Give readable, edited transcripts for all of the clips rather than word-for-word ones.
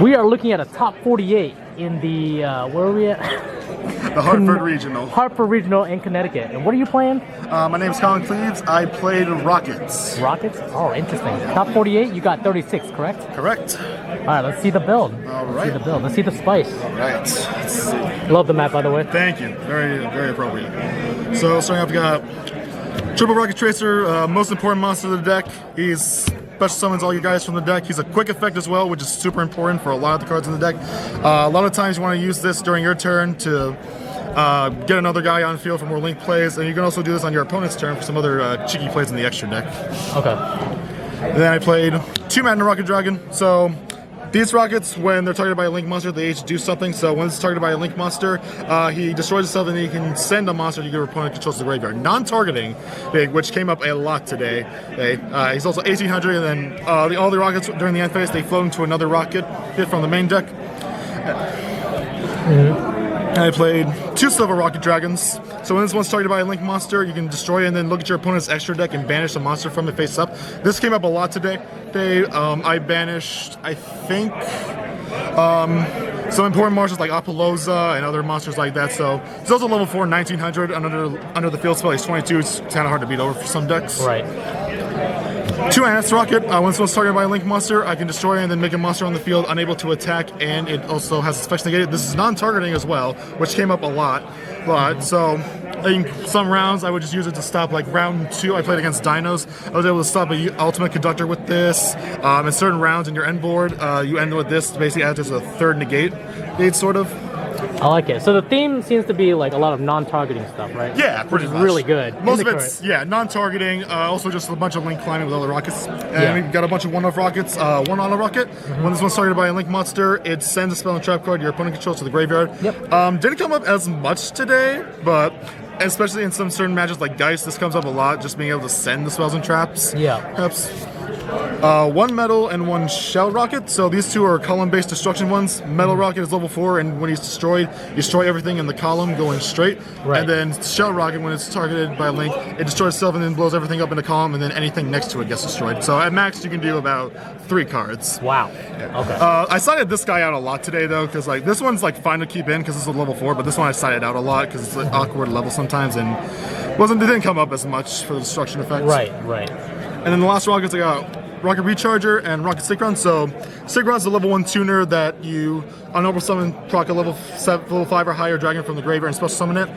We are looking at a top 48 in the, where are we at? The Hartford Regional. Hartford Regional in Connecticut. And what are you playing? My name is Collin Cleaves. I played Rokkets. Rockets? Oh, interesting. Top 48, you got 36, correct? Correct. All right, let's see the build. All right. Let's see the build. Let's see the spice. All right. Let's see. Love the map, by the way. Thank you. Very, very appropriate. So starting off, we got Triple Rocket Tracer, most important monster of the deck. He's special summons all you guys from the deck. He's a quick effect as well, which is super important for a lot of the cards in the deck. A lot of times you want to use this during your turn to get another guy on field for more link plays, and you can also do this on your opponent's turn for some other cheeky plays in the extra deck. Okay. And then I played 2 mana Rocket Dragon. So these rockets, when they're targeted by a link monster, they each do something. So when it's targeted by a link monster, he destroys himself and he can send a monster to your opponent controls the graveyard. Non-targeting, which came up a lot today. He's also 1800, and then all the rockets during the end phase, they float into another rocket hit from the main deck. I played 2 Silver Rocket Dragons. So when this one's targeted by a link monster, you can destroy it and then look at your opponent's extra deck and banish a monster from it face up. This came up a lot today. I banished, I think, some important monsters like Apollosa and other monsters like that. So it's also level 4, 1900 under the field spell. He's 22. It's kind of hard to beat over for some decks. Right. 2 Annex Rocket. When this one's targeted by a link monster, I can destroy it and then make a monster on the field unable to attack, and it also has its effects negated. This is non-targeting as well, which came up a lot. So in some rounds, I would just use it to stop. Like round 2, I played against Dinos. I was able to stop a Ultimate Conductor with this. In certain rounds in your end board, you end with this to basically act as a third negate, sort of. I like it. So the theme seems to be like a lot of non-targeting stuff, right? Yeah, pretty much. Really good. Most of it's, non-targeting. Also just a bunch of link climbing with other rockets. And we've got a bunch of one-off rockets. One auto rocket. When this one's targeted by a link monster, it sends a spell and trap card your opponent controls to the graveyard. Yep. Didn't come up as much today, but especially in some certain matches like Geist, this comes up a lot, just being able to send the spells and traps. Yeah. Perhaps. 1 metal and 1 shell rocket. So these 2 are column-based destruction ones. Metal rocket is level 4, and when he's destroyed, you destroy everything in the column going straight. Right. And then shell rocket, when it's targeted by a link, it destroys itself and then blows everything up in the column, and then anything next to it gets destroyed. So at max, you can do about 3 cards. Wow. Yeah. Okay. I sided this guy out a lot today though, because like this one's like fine to keep in because this is a level 4, but this one I sided out a lot because it's an awkward level sometimes, and it didn't come up as much for the destruction effects. Right. And then the last rockets I got Rocket Recharger and Rocket Synchron. So Synchron's the level 1 tuner that you on normal summon proc a level 5 or higher dragon from the graveyard and special summon it.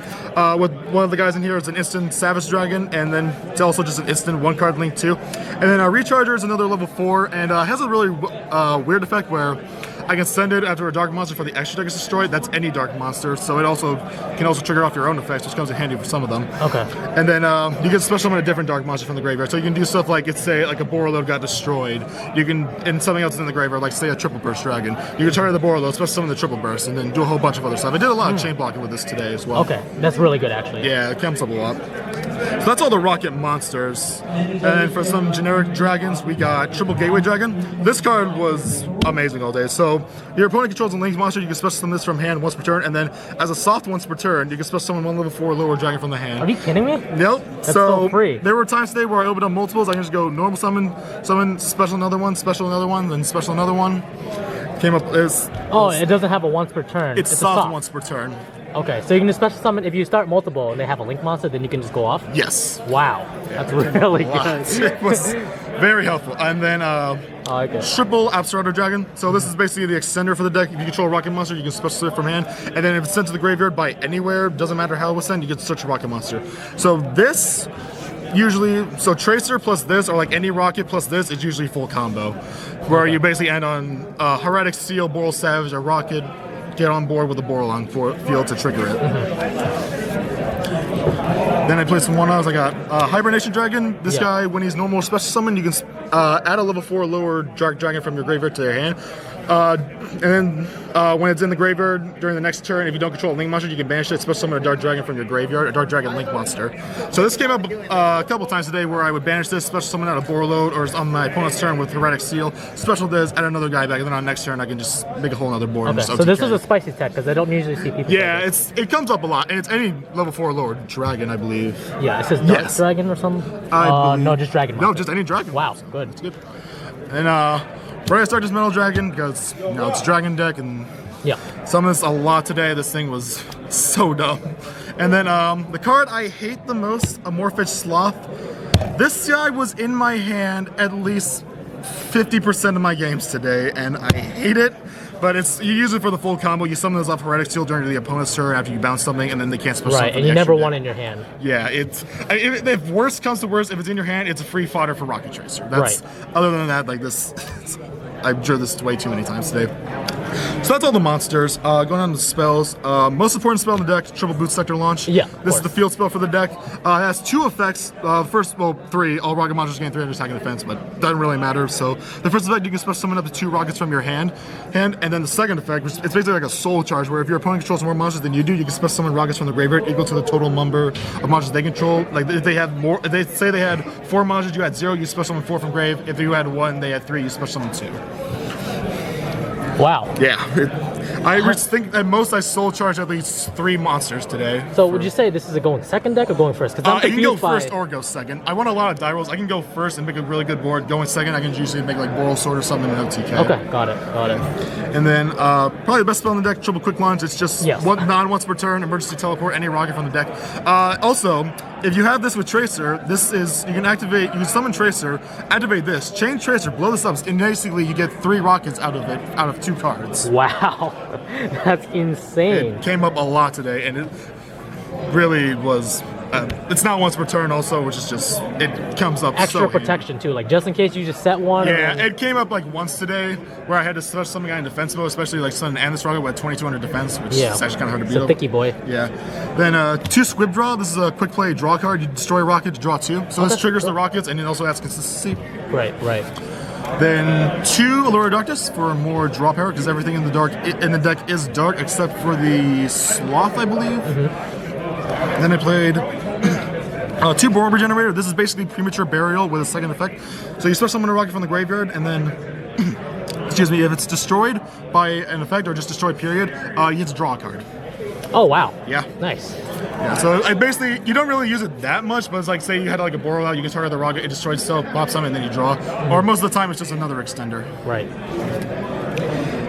With one of the guys in here is an instant Savage Dragon, and then it's also just an instant 1-card link too. And then Recharger is another level 4 and has a really weird effect where I can send it after a dark monster for the extra deck is destroyed. That's any dark monster, so it also can also trigger off your own effects, which comes in handy for some of them. Okay. And then you can special summon a different dark monster from the graveyard. So you can do stuff like, it's say like a Borreload got destroyed. You can, and something else in the graveyard, like say a Triple Burst Dragon. You can target the Borreload, special summon the Triple Burst, and then do a whole bunch of other stuff. I did a lot of chain blocking with this today as well. Okay, that's really good actually. Yeah, it comes up a lot. So that's all the rocket monsters. And then for some generic dragons, we got Triple Gateway Dragon. This card was amazing all day. So your opponent controls a link monster, you can special summon this from hand once per turn, and then as a soft once per turn, you can special summon 1 level 4 lower dragon from the hand. Are you kidding me? Nope. That's so free. There were times today where I opened up multiples. I can just go normal summon, special another one, then special another one. Came up as... Oh, it doesn't have a once per turn. It's soft once per turn. Okay, so you can just special summon, if you start multiple and they have a link monster, then you can just go off? Yes. Wow, that's really good. It was very helpful. And then Triple Abstract Dragon. So this is basically the extender for the deck. If you control a rocket monster, you can special it from hand. And then if it's sent to the graveyard by anywhere, doesn't matter how it was sent, you get to search a rocket monster. So this... Usually, so Tracer plus this, or like any rocket plus this, is usually full combo. Where you basically end on Heretic Seal, Boral Savage, or Rocket, get on board with a Boral on field to trigger it. Then I played some one-offs. I got Hibernation Dragon. This guy, when he's normal special summon, you can add a level 4 lower dark dragon from your graveyard to your hand. And then when it's in the graveyard during the next turn, if you don't control a link monster, you can banish it, special summon a dark dragon from your graveyard, a dark dragon link monster. So this came up a couple times today where I would banish this, special summon out a Borreload, or on my opponent's turn with Heretic Seal, special this, add another guy back, and then on next turn I can just make a whole other board. Okay, so this is a spicy tech, because I don't usually see people. Yeah, it comes up a lot, and it's any level 4 lower dragon, I believe. Yeah, it says dark dragon or something? I believe. No, just dragon monster. No, just any dragon. Wow, good. It's good. And Right, I start this Metal Dragon because it's a dragon deck and summon this a lot today. This thing was so dumb. And then the card I hate the most, Amorphic Sloth. This guy was in my hand at least 50% of my games today, and I hate it. But you use it for the full combo. You summon those off Heretic Seal during the opponent's turn after you bounce something, and then they can't special summon. Right, and you never want it in your hand. Yeah, if worst comes to worst, if it's in your hand, it's a free fodder for Rocket Tracer. That's other than that, like this, I've drew this way too many times today. So that's all the monsters. Going on to the spells. Most important spell in the deck, Triple Boot Sector Launch. Yeah. This is the field spell for the deck. It has 2 effects. Three. All rocket monsters gain 300 attack and defense, but doesn't really matter. So the first effect, you can special summon up to 2 rockets from your hand, and then the second effect, which it's basically like a soul charge, where if your opponent controls more monsters than you do, you can special summon rockets from the graveyard equal to the total number of monsters they control. Like if they have more, if they say they had 4 monsters, you had 0, you special summon 4 from grave. If you had 1, they had 3, you special summon 2. Wow. Yeah. I think at most I soul charge at least 3 monsters today. So would you say this is a going second deck or going first? Because I'm confused. You can go by... first or go second. I want a lot of die rolls. I can go first and make a really good board. Going second, I can usually make like Boral Sword or something in OTK. Okay, got it. And then probably the best spell in the deck, Triple Quick Launch. It's just once per turn, emergency teleport any rocket from the deck. Also, if you have this with Tracer, this is, you can summon Tracer, activate this, change Tracer, blow this up, and basically you get 3 rockets out of it, out of 2 cards. Wow, that's insane. It came up a lot today, and it really was, it's not once per turn also, which is just, it comes up extra so protection too, like just in case you just set one. Yeah, it came up like once today, where I had to special summon a guy in defense mode, especially like Sun and this rocket with 2200 defense, which is actually kind of hard to beat up. It's a thicky boy. Yeah. Then 2 Squib Draw. This is a quick play draw card. You destroy a rocket to draw 2. So this triggers the rockets, and it also adds consistency. Right. Then 2 Allure Darkness for more draw power, because everything in the deck is dark except for the Sloth, I believe. Then I played 2 Boral Regenerator. This is basically Premature Burial with a second effect. So you special summon a rocket from the graveyard, and then, excuse me, if it's destroyed by an effect or just destroyed period, you get to draw a card. Oh wow. Yeah. Nice. Yeah, so basically, you don't really use it that much, but it's like, say you had like a Boral out, you can target the rocket, it destroys itself, pops something, and then you draw. Or most of the time, it's just another extender. Right.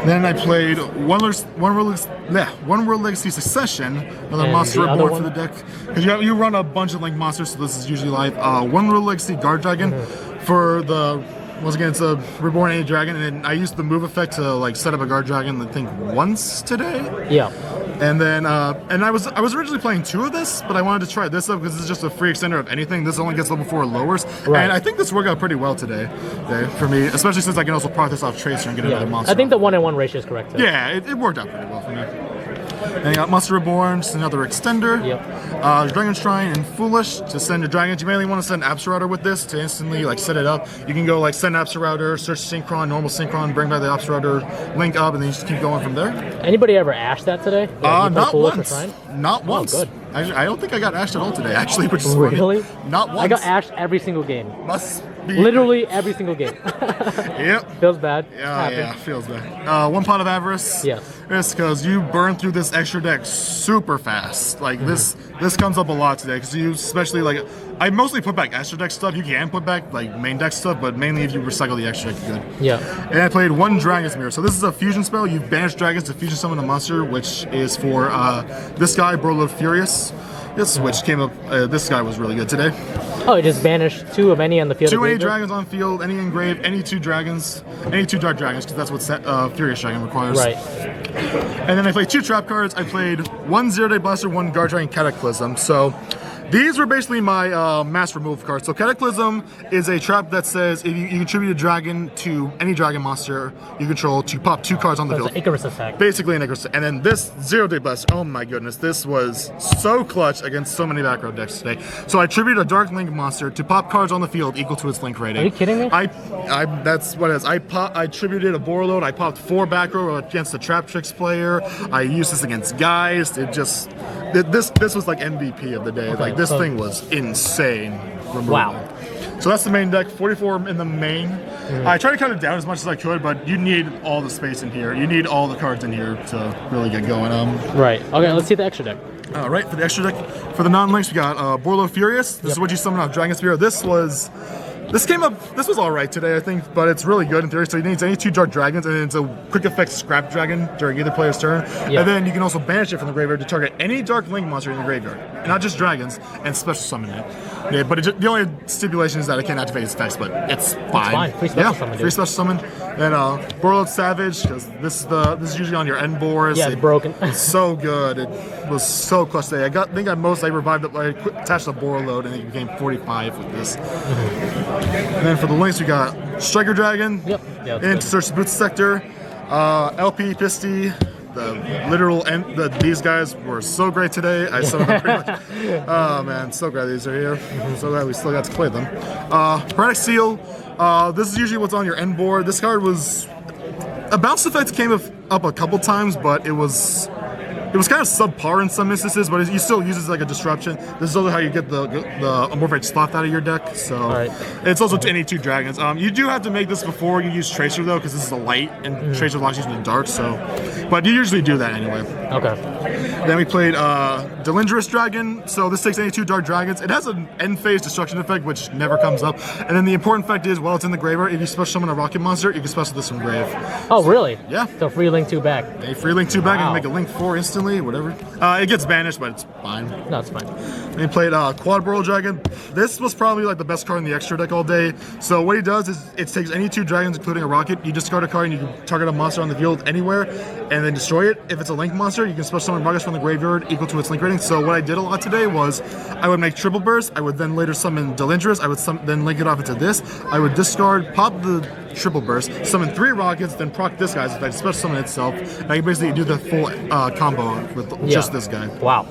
Then I played One World Legacy Succession, another monster reborn for the deck. Because you run a bunch of Link monsters, so this is usually live. One World Legacy Guard Dragon for the, once again, it's a reborn any dragon, and I used the move effect to like set up a Guard Dragon, I think once today. Yeah. And then, and I was originally playing 2 of this, but I wanted to try this up because this is just a free extender of anything. This only gets level 4 lowers, and I think this worked out pretty well today for me, especially since I can also proc this off Tracer and get another monster. I think the 1-in-1 ratio is correct. Too. Yeah, it worked out pretty well for me. And you got Monster Reborn, just another extender. Dragon Shrine and Foolish to send your dragons. You mainly want to send Absorrouter with this to instantly like set it up. You can go like send Absorrouter, search Synchron, normal Synchron, bring back the Absorrouter, link up, and then you just keep going from there. Anybody ever ashed that today? Not once. Not once. Oh, good. I don't think I got ashed at all today, actually, which is funny. Really? Not once. I got ashed every single game. Must be. Literally every single game. Yep. Feels bad. Yeah, feels bad. 1 Pot of Avarice. Yes. It's because you burn through this extra deck super fast. Like this comes up a lot today because you especially like. I mostly put back extra deck stuff. You can put back like main deck stuff, but mainly if you recycle the extra deck, you're good. Yeah. And I played 1 Dragon's Mirror. So this is a fusion spell. You banish dragons to fusion summon a monster, which is for this guy, Borlo Furious. Which came up. This guy was really good today. Oh, it just banished 2 of any on the field. 2 any dragons on field, any engraved, any 2 dragons, any 2 dark dragons, because that's what Furious Dragon requires. Right. And then I played 2 trap cards. I played 1 Zero-Day Blaster, 1 Guard Dragon Cataclysm. So these were basically my mass remove cards. So Cataclysm is a trap that says if you contribute a dragon to any dragon monster you control to pop 2 cards on the field. It's an Icarus attack. Basically an Icarus. And then this Zero-Day Blaster, oh my goodness, this was so clutch against so many back row decks today. So I attributed a Dark Link monster to pop cards on the field equal to its Link rating. Are you kidding me? That's what it is. I attributed a Borload. I popped 4 back row against the Trap Tricks player. I used this against Geist. It just, this was like MVP of the day. Okay. Like, this thing was insane. Removal. Wow. So that's the main deck, 44 in the main. I tried to cut it down as much as I could, but you need all the space in here. You need all the cards in here to really get going. Right. Okay, let's see the extra deck. Right, for the extra deck, for the non-links, we got Borlo Furious. This is what you summon off Dragon Spear. This was This came up. This was all right today, I think, but it's really good in theory. So it needs any 2 dark dragons, and it's a quick effect scrap dragon during either player's turn. Yeah. And then you can also banish it from the graveyard to target any dark link monster in the graveyard, not just dragons, and special summon it. Yeah, but the only stipulation is that it can't activate its effects, but it's fine. Free special summon. Free special summon. Then Borreload Savage, because this is usually on your end board. Yeah, it's broken. It's so good. It was so clutch today. I think I revived it. I attached the Borreload, and it became 45 with this. And then for the links, we got Striker Dragon, into Search the Boots Sector, LP Pisty, the literal these guys were so great today. I saw them pretty much. Oh man, so glad these are here. So glad we still got to play them. Pranic Seal, this is usually what's on your end board. This card was a bounce effect came up a couple times, but it was kind of subpar in some instances, but you still use it as like a disruption. This is also how you get the Amorphite Sloth out of your deck. So it's also any 2 dragons. You do have to make this before you use Tracer though, because this is a light and Tracer locks you in the dark. So, but you usually do that anyway. Okay. Then we played Delindrous Dragon. So this takes any 2 dark dragons. It has an end phase destruction effect, which never comes up. And then the important fact is, while it's in the graveyard, if you special summon a Rocket monster, you can special this from grave. Oh really? Yeah. So free link 2 back. A free link 2 back and make a link 4 instantly, whatever. It gets banished, but it's fine. No, it's fine. Then he played Quad Burrow Dragon. This was probably like the best card in the extra deck all day. So what he does is it takes any 2 dragons, including a Rocket. You discard a card and you can target a monster on the field anywhere, and then destroy it. If it's a link monster, you can special summon Rockets from the graveyard equal to its link rating. So what I did a lot today was I would make Triple Burst. I would then later summon Delindrous. I would then link it off into this. I would discard, pop the Triple Burst, summon 3 Rockets, then proc this guy's effect, special summon itself. And I can basically do the full combo with just this guy. Wow.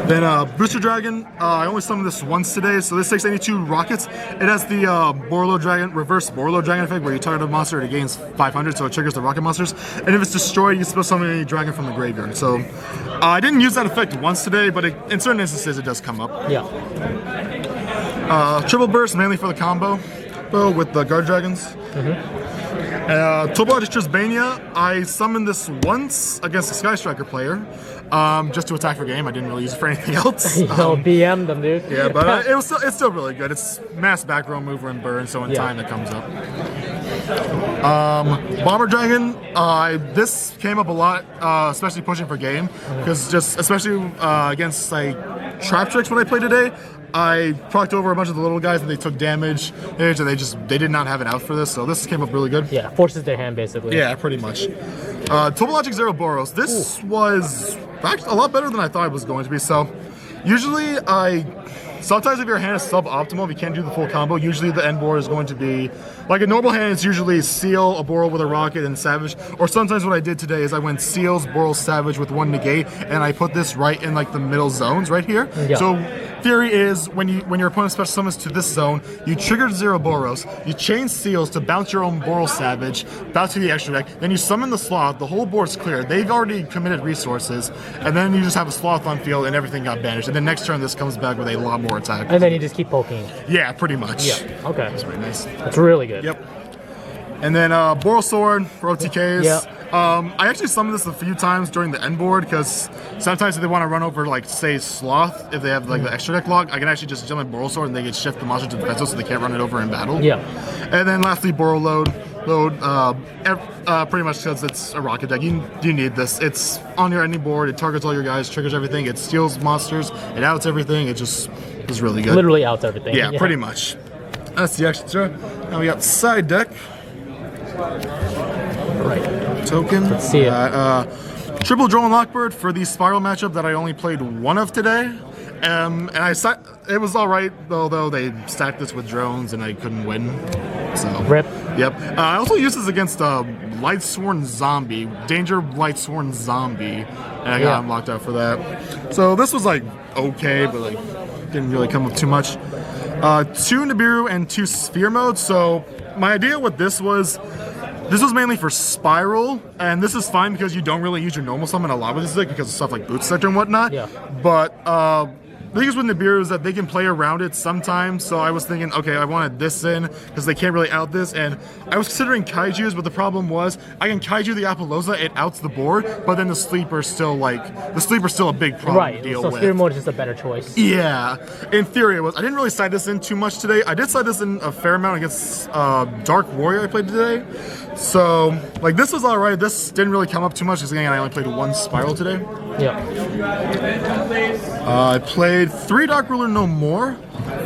Then Booster Dragon, I only summoned this once today, so this takes any 2 Rockets. It has the Borreload Dragon, reverse Borreload Dragon effect, where you target a monster and it gains 500, so it triggers the Rocket monsters. And if it's destroyed, you can summon any dragon from the graveyard. So I didn't use that effect once today, but in certain instances it does come up. Yeah. Triple Burst, mainly for the combo with the Guard Dragons. Topologic Trisbania, I summoned this once against a Sky Striker player, just to attack for game. I didn't really use it for anything else. BM them, dude. Yeah, but it's still really good. It's mass back row mover and burn, so in time it comes up. Bomber Dragon, this came up a lot, especially pushing for game, because especially against like Trap Tricks when I played today, I procced over a bunch of the little guys and they took damage, and they did not have an out for this, so this came up really good. Yeah, forces their hand basically. Yeah, pretty much. Topologic Zeroboros, this was actually a lot better than I thought it was going to be. So usually sometimes if your hand is suboptimal, if you can't do the full combo, usually the end board is going to be, like a normal hand, it's usually Seal, a Boral with a Rocket, and Savage. Or sometimes what I did today is I went Seals, Boral, Savage with 1 negate, and I put this right in like the middle zones right here. Yeah. So theory is when your opponent special summons to this zone, you trigger Zeroboros, you chain Seals to bounce your own Boral Savage, bounce to the extra deck, then you summon the Sloth, the whole board's clear, they've already committed resources, and then you just have a Sloth on field and everything got banished. And then next turn this comes back with a lot more attack. And then you just keep poking. Yeah, pretty much. Yeah, okay. That's very nice. That's really good. Yep. And then Boral Sword for OTKs. Yeah. I actually summoned this a few times during the end board because sometimes if they want to run over, like, say, Sloth, if they have like the extra deck log, I can actually just jump in Boral Sword and they can shift the monster to defensive so they can't run it over in battle. Yeah. And then lastly, Boral Load, pretty much because it's a Rocket deck. You need this. It's on your ending board. It targets all your guys, triggers everything. It steals monsters. It outs everything. It just is really good. Literally outs everything. Yeah, pretty much. That's the extra. Now we got side deck. Right. Token. Let's see it. Triple Drone Lockbird for the Spiral matchup that I only played one of today. And it was alright, although they stacked this with drones and I couldn't win. So Rip. Yep. I also used this against Lightsworn Zombie, Danger Lightsworn Zombie, and I got him locked out for that. So this was like okay, but like didn't really come up too much. 2 Nibiru and 2 Sphere modes. So my idea with this was mainly for Spiral, and this is fine because you don't really use your normal summon a lot with this deck because of stuff like Boot Sector and whatnot. Yeah. But the thing is with Nibiru is that they can play around it sometimes. So I was thinking, okay, I wanted this in because they can't really out this. And I was considering Kaiju's, but the problem was I can Kaiju the Appaloosa, it outs the board, but then the Sleeper's still a big problem to deal so with. Spirit Mode is just a better choice. Yeah, in theory it was. I didn't really side this in too much today. I did side this in a fair amount against Dark Warrior I played today. So, like, this was alright. This didn't really come up too much because, again, I only played one Spiral today. Yeah. I played 3 Dark Ruler No More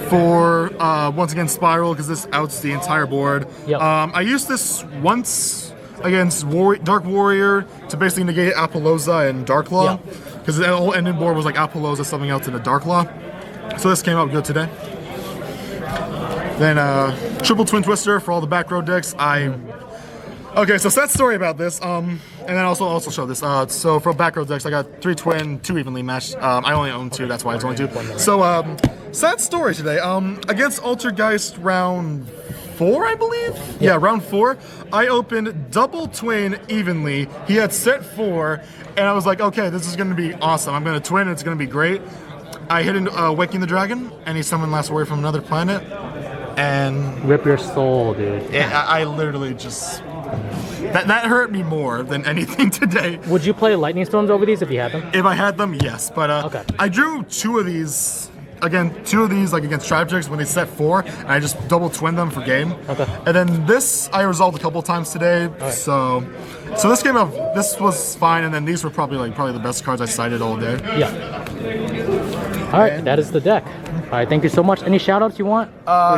for, once again, Spiral because this outs the entire board. Yep. I used this once against Dark Warrior to basically negate Appaloosa and Darklaw because the whole ending board was like Appaloosa, something else, and a Darklaw. So this came out good today. Then Triple Twin Twister for all the back row decks. Okay, so sad story about this. And then also show this. So for back row decks, I got 3 twin, 2 evenly matched. I only own 2, that's why it's only 2. So sad story today. Against Altergeist round 4, I believe. Yeah, round 4. I opened double twin evenly. He had set 4, and I was like, okay, this is gonna be awesome. I'm gonna twin, it's gonna be great. I hit Waking the Dragon, and he summoned Last Warrior from another planet. And rip your soul, dude. I literally just that hurt me more than anything today. Would you play Lightning Storms over these if you had them? If I had them, yes. But okay. I drew 2 of these. Again, 2 of these like against Tribejects when they set 4, and I just double twin them for game. Okay. And then this I resolved a couple times today. Right. So this came out. This was fine, and then these were probably the best cards I sided all day. Yeah. All right, that is the deck. All right, thank you so much. Any shout-outs you want?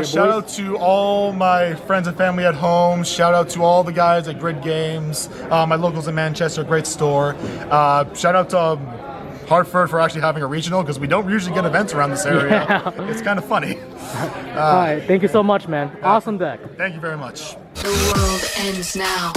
Shout out to all my friends and family at home. Shout out to all the guys at Grid Games. My locals in Manchester, great store. Shout out to Hartford for actually having a regional because we don't usually get events around this area. Yeah. It's kind of funny. All right, thank you so much, man. Awesome deck. Thank you very much. The world ends now.